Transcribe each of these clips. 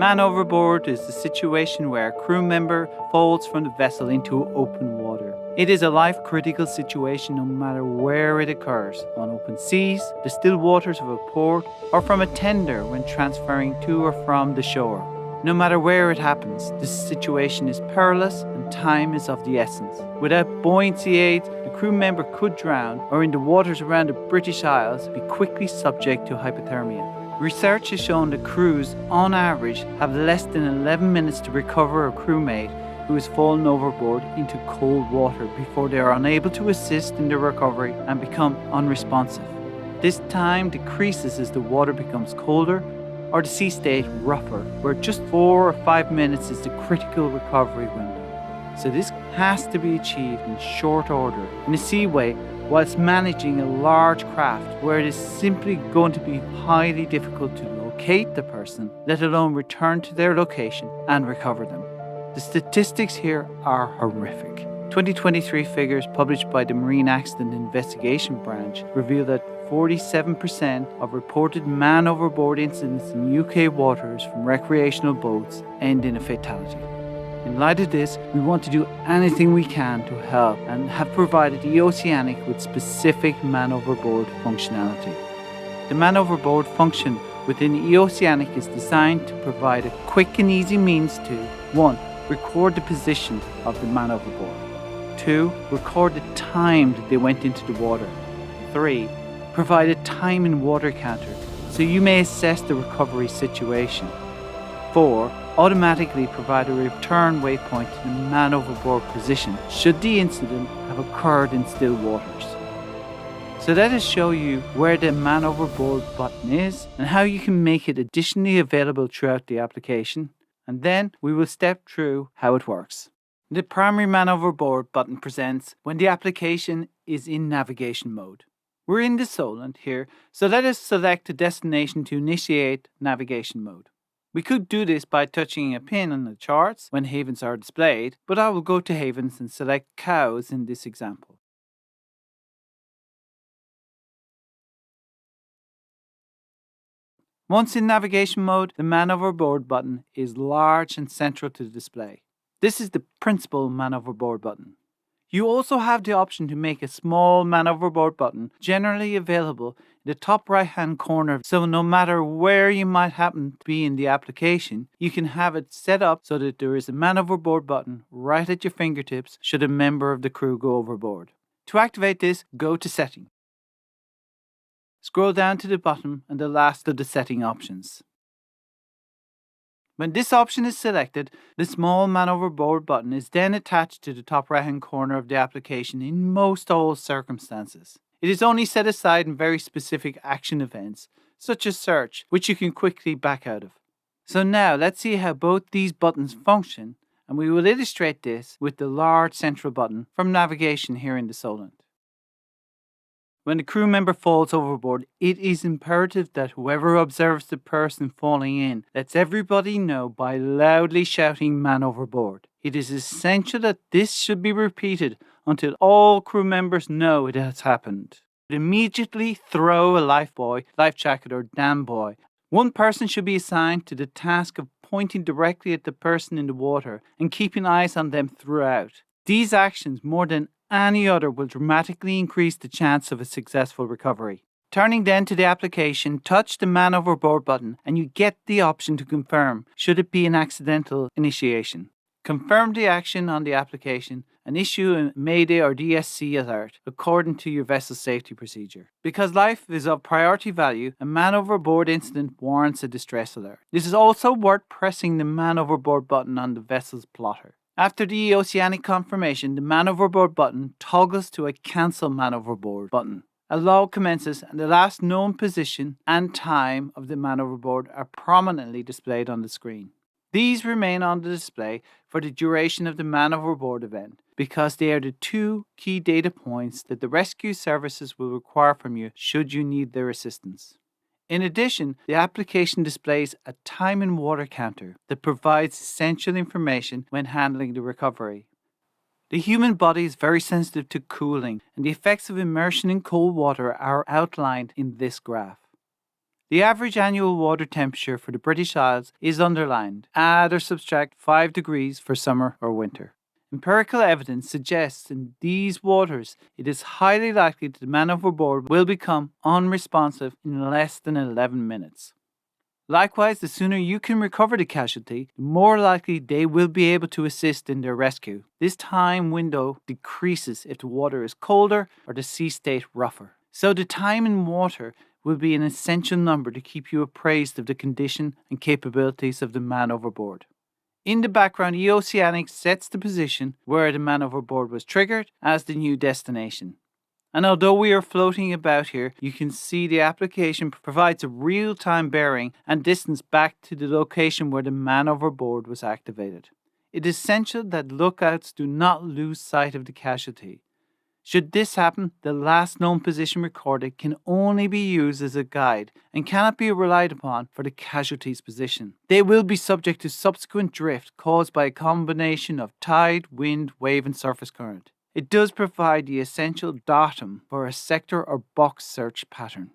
Man overboard is the situation where a crew member falls from the vessel into open water. It is a life-critical situation no matter where it occurs, on open seas, the still waters of a port, or from a tender when transferring to or from the shore. No matter where it happens, this situation is perilous and time is of the essence. Without buoyancy aids, the crew member could drown or in the waters around the British Isles be quickly subject to hypothermia. Research has shown that crews, on average, have less than 11 minutes to recover a crewmate who has fallen overboard into cold water before they are unable to assist in their recovery and become unresponsive. This time decreases as the water becomes colder or the sea state rougher, where just 4 or 5 minutes is the critical recovery window. So this has to be achieved in short order in a seaway whilst managing a large craft where it is simply going to be highly difficult to locate the person, let alone return to their location and recover them. The statistics here are horrific. 2023 figures published by the Marine Accident Investigation Branch reveal that 47% of reported man overboard incidents in UK waters from recreational boats end in a fatality. In light of this, we want to do anything we can to help and have provided eOceanic with specific man overboard functionality. The man overboard function within eOceanic is designed to provide a quick and easy means to 1. Record the position of the man overboard. 2. Record the time that they went into the water. 3. Provide a time in water counter so you may assess the recovery situation. 4. Automatically provide a return waypoint to the man overboard position should the incident have occurred in still waters. So let us show you where the man overboard button is and how you can make it additionally available throughout the application, and then we will step through how it works. The primary man overboard button presents when the application is in navigation mode. We're in the Solent here, so let us select a destination to initiate navigation mode. We could do this by touching a pin on the charts when havens are displayed, but I will go to havens and select cows in this example. Once in navigation mode, the man overboard button is large and central to the display. This is the principal man overboard button. You also have the option to make a small man overboard button generally available in the top right hand corner, so no matter where you might happen to be in the application, you can have it set up so that there is a man overboard button right at your fingertips should a member of the crew go overboard. To activate this, go to Setting. Scroll down to the bottom and the last of the setting options. When this option is selected, the small man overboard button is then attached to the top right hand corner of the application in most all circumstances. It is only set aside in very specific action events, such as search, which you can quickly back out of. So now let's see how both these buttons function, and we will illustrate this with the large central button from navigation here in the Solent. When the crew member falls overboard, it is imperative that whoever observes the person falling in lets everybody know by loudly shouting "man overboard." It is essential that this should be repeated until all crew members know it has happened. Immediately throw a life buoy, life jacket or dam buoy. One person should be assigned to the task of pointing directly at the person in the water and keeping eyes on them throughout. These actions, more than any other, will dramatically increase the chance of a successful recovery. Turning then to the application, touch the man overboard button and you get the option to confirm should it be an accidental initiation. Confirm the action on the application and issue a Mayday or DSC alert according to your vessel safety procedure. Because life is of priority value, a man overboard incident warrants a distress alert. This is also worth pressing the man overboard button on the vessel's plotter. After the eOceanic confirmation, the man overboard button toggles to a cancel man overboard button. A log commences and the last known position and time of the man overboard are prominently displayed on the screen. These remain on the display for the duration of the man overboard event because they are the two key data points that the rescue services will require from you should you need their assistance. In addition, the application displays a time and water counter that provides essential information when handling the recovery. The human body is very sensitive to cooling, and the effects of immersion in cold water are outlined in this graph. The average annual water temperature for the British Isles is underlined. Add or subtract 5 degrees for summer or winter. Empirical evidence suggests in these waters it is highly likely that the man overboard will become unresponsive in less than 11 minutes. Likewise, the sooner you can recover the casualty, the more likely they will be able to assist in their rescue. This time window decreases if the water is colder or the sea state rougher. So the time in water will be an essential number to keep you appraised of the condition and capabilities of the man overboard. In the background, eOceanic sets the position where the man overboard was triggered as the new destination. And although we are floating about here, you can see the application provides a real-time bearing and distance back to the location where the man overboard was activated. It is essential that lookouts do not lose sight of the casualty. Should this happen, the last known position recorded can only be used as a guide and cannot be relied upon for the casualty's position. They will be subject to subsequent drift caused by a combination of tide, wind, wave, and surface current. It does provide the essential datum for a sector or box search pattern.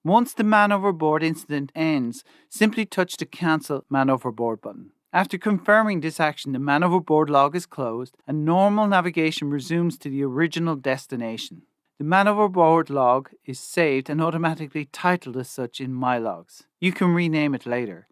Once the man overboard incident ends, simply touch the Cancel Man Overboard button. After confirming this action, the man overboard log is closed and normal navigation resumes to the original destination. The man overboard log is saved and automatically titled as such in My Logs. You can rename it later.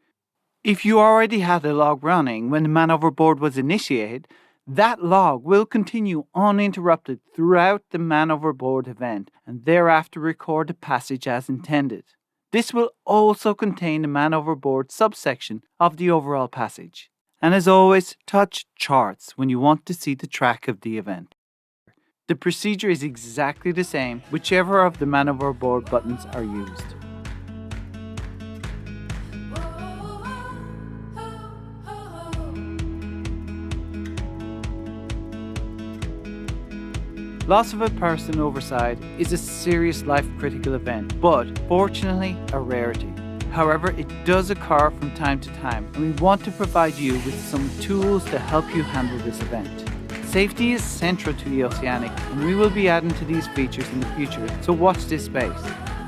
If you already had a log running when the man overboard was initiated, that log will continue uninterrupted throughout the man overboard event and thereafter record the passage as intended. This will also contain the man overboard subsection of the overall passage. And as always, touch charts when you want to see the track of the event. The procedure is exactly the same, whichever of the man overboard buttons are used. Loss of a person overside is a serious life-critical event, but fortunately a rarity. However, it does occur from time to time, and we want to provide you with some tools to help you handle this event. Safety is central to eOceanic, and we will be adding to these features in the future, so watch this space.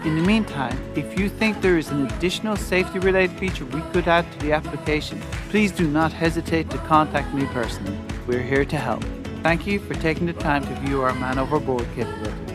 In the meantime, if you think there is an additional safety-related feature we could add to the application, please do not hesitate to contact me personally. We're here to help. Thank you for taking the time to view our Man Overboard capability.